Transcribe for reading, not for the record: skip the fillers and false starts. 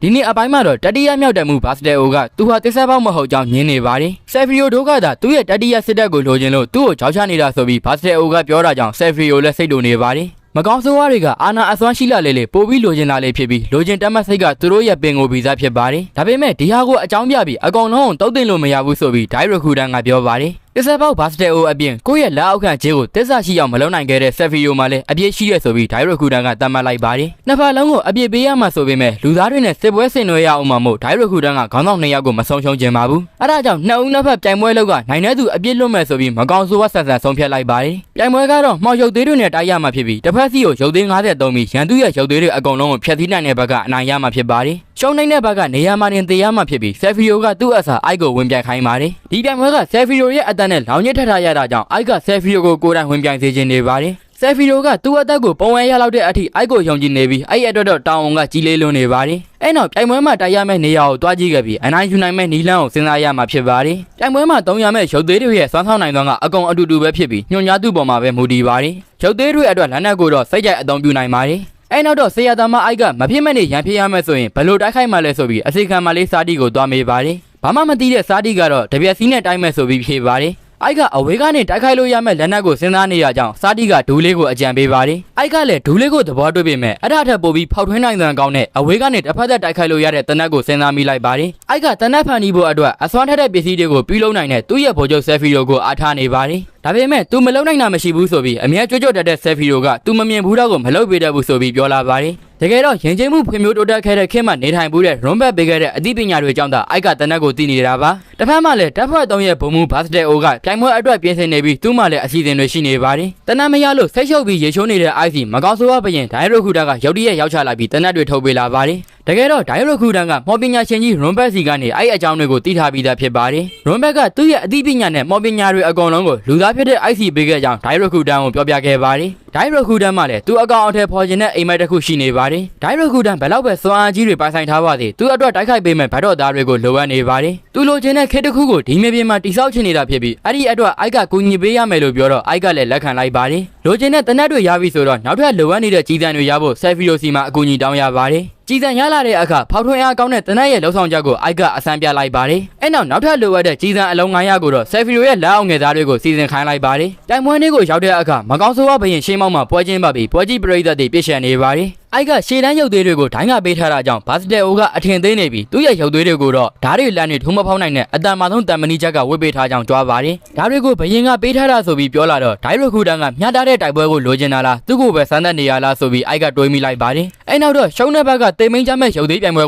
ဒီနေ့အပိုင်းမှာတော့တတိယမြောက်တက်မှုဘာစတယ်အိုကသူဟာတစ်ဆက်ပေါက်မဟုတ်ကြောင်းညင်းနေပါတယ်ဆယ်ဖရီယိုတို့ကသာသူ့ရဲ့တတိယစစ်တပ်ကိုလိုချင်လို့သူ့ကိုကြောက်ချနေတာဆိုပြီးဘာစတယ်အိုကပြောတာကြောင့်ဆယ်ဖရီယိုလည်းစိတ်တူနေပါတယ်မကောင်းဆိုးဝါးတွေကအာနာအစွမ်းရှိလာလေပို့ပြီးလိုချင်လာလေဖြစ်ပြီးလိုချင်တက်မှတ်စိတ်ကသူတို့ရဲ့ပင်ကိုဗီဇဖြစ်ပါတယ်ဒါပေမဲ့ဒီဟာကိုအကြောင်းပြပြီးအကောင်လုံးကိုတုတ်တင်လို့မရဘူးဆိုပြီးဒိုင်ရခူဒန်ကပြောပါတယ်တစ်ဆက်ပေါက်ဘာစတယ်အိုအပြင်ကိုယ့်ရဲ့လက်အောက်ခံခြေကိုတက်ဆရှိအောင်မလုံနိုင်ခဲ့တဲ့ဆက်ဖီယိုမှာလည်းအပြည့်ရှိရဆိုပြီးဒိုင်ရခူဒန်ကတတ်မှတ်လိုက်ပါတယ်နှစ်ဖက်လုံးကိုအပြည့်ပေးရမှာဆိုပေမဲ့လူသားတွေနဲ့စစ်ပွဲဆင်နွှဲရအောင်မှမို့ဒိုင်ရခူဒန်ကခေါင်းဆောင်2ယောက်ကိုမဆုံးရှုံးခြင်းပါဘူးအဲဒါကြောင့်နှစ်ဦးနှစ်ဖက်ပြိုင်ပွဲလောက်ကနိုင်တဲ့သူအပြည့်လွတ်မဲ့ဆိုပြီးမကောင်းဆိုးဝါးဆက်ဆံဆုံးဖြတ်လိုက်ပါတယ်ပြိုင်ပွဲကတော့မှောက်ရုပ်သေးတွေနဲ့တိုက်ရမှာဖြစ်ပြီးတစ်ဖက်စီကိုရုပ်သေး53ပြီးရန်သူရဲ့ရုပ်သေးတွေအကုန်လုံးကိုဖျက်ဆီးနိုင်တဲ့ဘက်ကအနိုင်ရမှာဖြစ်ပါတယ်ရှုံးနိုင်တဲ့ဘက်ကနေရာမှာတင်သေးရမှာဖြစ်ပြီးဆယ်ဖီယိုကသူ့အစားအိုက်ကိုဝင်ပြိုင်ခိုင်းပါတယ်ဒီပြိုင်ပွဲကဆယ်ဖီယိုရဲ့အတန်းနဲ့လောင်ညစ်ထထရတာကြောင့်အိုက်ကဆယ်ဖီယိုကိုကိုယ်တိုင်ဝင်ပြိုင်စေခြင်းနေပါတယ်ဆယ်ဖီယိုကသူ့အသက်ကိုပုံဝဲရလောက်တဲ့အထိအိုက်ကိုယုံကြည်နေပြီးအဲ့ရအတွက်တော့တောင်းအောင်ကကြီးလေးလွန်းနေပါတယ်အဲ့နောက်ပြိုင်ပွဲမှာတိုက်ရမယ့်နေရာကိုတွားကြည့်ခဲ့ပြီးအနိုင်ယူနိုင်မယ့်နီလန်းကိုစဉ်းစားရမှာဖြစ်ပါတယ်ပြိုင်ပွဲမှာ3ရမယ့်ရုပ်သေးတွေရဲ့စွမ်းဆောင်နိုင်သောကအကုန်အတူတူပဲဖြစ်ပြီးညွှန်ကြားသူပေါ်မှာပဲမူတည်ပါတယ်ရုပ်သေးတွေအတွက်လက်နက်ကိုတော့စိတ်ကြိုက်အသုံးပြုနိုင်ပါတယ်အဲ့နောက်တော့ဆေးရသားမအိုက်ကမဖြစ်မဲ့နေရန်ဖြစ်ရမယ်ဆိုရင်ဘယ်လိုတိုက်ခိုက်မှလဲဆိုပြီးအစီခံမလေးစာတီကိုတွားမေးပါတယ်ဘာမှမသိတဲ့စာတီကတော့တပြက်စီးနဲ့တိုက်မဲ့ဆိုပြီးဖြေပါတယ်အိုက်ကအဝေးကနေတိုက်ခိုက်လို့ရမယ့်လက်နက်ကိုစဉ်းစားနေရကြောင်းစာတီကဒူးလေးကိုအကြံပေးပါတယ်အိုက်ကလည်းဒူးလေးကိုသဘောတွေ့ပေမဲ့အထထပ်ပို့ပြီးဖောက်ထွင်းနိုင်တဲ့ကောင်းနဲ့အဝေးကနေတစ်ဖက်သက်တိုက်ခိုက်လို့ရတဲ့တနက်ကိုစဉ်းစားမိလိုက်ပါတယ်အိုက်ကတနက်ဖန်တီးဖို့အတွက်အစွမ်းထက်တဲ့ပစ္စည်းတွေကိုပြုလုပ်နိုင်တဲ့သူ့ရဲ့ဗိုလ်ချုပ်ဆယ်ဖီယိုကိုအားထားနေပါတယ်ဒါပေမဲ့သူမလုံနိုင်တာမရှိဘူးဆိုပြီးအမြဲကြွကြွတက်တဲ့ဆယ်ဖီယိုကသူမမြင်ဘူးတော့ကိုမလုပ်ပေးတတ်ဘူးဆိုပြီးပြောလာပါတယ်တကယ်တော့ရင်ကျိမှုဖွံ့ဖြိုးတိုးတက်ခဲ့တဲ့ခေတ်မှာနေထိုင်မှုတဲ့ရွန်ဘတ်ပေးခဲ့တဲ့အသိပညာတွေကြောင့်သာအိုက်ကတနက်ကိုတည်နေတာပါတစ်ဖက်မှာလည်းတပ်ဖွဲ့3ရဲ့ဘုံမူဘာစတယ်အိုကပြိုင်ပွဲအတွက်ပြင်ဆင်နေပြီးသူ့မှာလည်းအစီအစဉ်တွေရှိနေပါတယ်တနက်မရလို့ဆိတ်ရှုပ်ပြီးရေချိုးနေတဲ့အိုက်စီမကောင်းဆိုးဝါးပရင်ဒိုင်ရခူဒန်ကရုတ်တရက်ရောက်ချလာပြီးတနက်တွေထုတ်ပေးလာပါတယ်တကယ်တော့ဒိုင်ရခူဒန်ကမော်ပညာရှင်ကြီးရွန်ဘတ်စီကနေအဲ့အကြောင်းတွေကိုသိထားပြီးသားဖြစ်ပါတယ်ရွန်ဘတ်ကသူ့ရဲ့အသိပညာနဲ့မော်ပညာတွေအကုန်လုံးကိုလူသားဖြစ်တဲ့အိုက်စီပေးခဲ့ကြောင်းဒိုင်ရခူဒန်ကိုပြောပြခဲ့ပါတယ်ဒိုင်ရခူဒန်မှလည်းသူအကောင်အထည်ဖော်ခြင်းနဲ့အိမ်မက်တစ်ခုရှိနေပါတယ်ဒိုင်ရခူဒန်ဘယ်လောက်ပဲစွမ်းအားကြီးတွေပိုင်ဆိုင်ထားပါသေးသူအတွက်တိုက်ခိုက်ပေးမဲ့ဗတ်တော်သားတွေကိုလိုအပ်နေပါတယ်သူလိုချင်တဲ့ခေတ်တစ်ခုကိုဒီမြေပြင်မှာတိစောက်ချင်နေတာဖြစ်ပြီးအဲ့ဒီအတွက်အိုက်ကကူညီပေးရမယ်လို့ပြောတော့အိုက်ကလည်းလက်ခံလိုက်ပါတယ်လိုချင်တဲ့တနက်တွေရပြီဆိုတော့နောက်ထပ်လိုအပ်နေတဲ့ကြီးစံတွေရဖို့ဆယ်ဖီယိုစီမှာအကူအညီတောင်းရပါတယ်ကြည်စံရလာတဲ့အခါဖောက်ထွင်းအားကောင်းတဲ့တနက်ရဲ့လှုပ်ဆောင်ချက်ကိုအိုက်ကအစမ်းပြလိုက်ပါတယ်။အဲ့နောက်ထပ်လိုအပ်တဲ့ကြည်စံအလုံး900ကိုတော့ဆယ်ဖီယိုရဲ့လက်အောက်ငယ်သားတွေကိုစီစဉ်ခိုင်းလိုက်ပါတယ်။တိုင်ပွဲနေ့ကိုရောက်တဲ့အခါမကောင်းဆိုးဝါးဘရင်ရှေးမောက်မှာပွဲချင်းပါပြီးပွဲကြီးပရိသတ်တွေပြည့်ရှံနေပါတယ်။အိုက်ကရှေ့တန်းရုပ်သေးတွေကိုဒိုင်းကပေးထားတာကြောင့်ဘာစတယ်အိုကအထင်သေးနေပြီးသူ့ရဲ့ရုပ်သေးတွေကိုတော့ဓာတ်တွေလမ်းတွေထုံးမဖောက်နိုင်တဲ့အတန်မာဆုံးတံမဏိချက်ကဝစ်ပေးထားကြောင်းကြွားပါတယ်။ဓာတ်တွေကိုဘရင်ကပေးထားတာဆိုပြီးပြောလာတော့ဒိုင်ရခူဒန်ကမျှတတဲ့တိုက်ပွဲကိုလိုချင်တာလားသူ့ကိုပဲစမ်းသပ်နေရလားဆိုပြီးအိုက်ကတွေးမိလိုက်ပါတယ်။အဲ့နောက်တော့ရှုံးတဲ့ဘက်ကတိမ်မင်းကြမဲ့ရုပ်သေးပြိုင်ပွဲ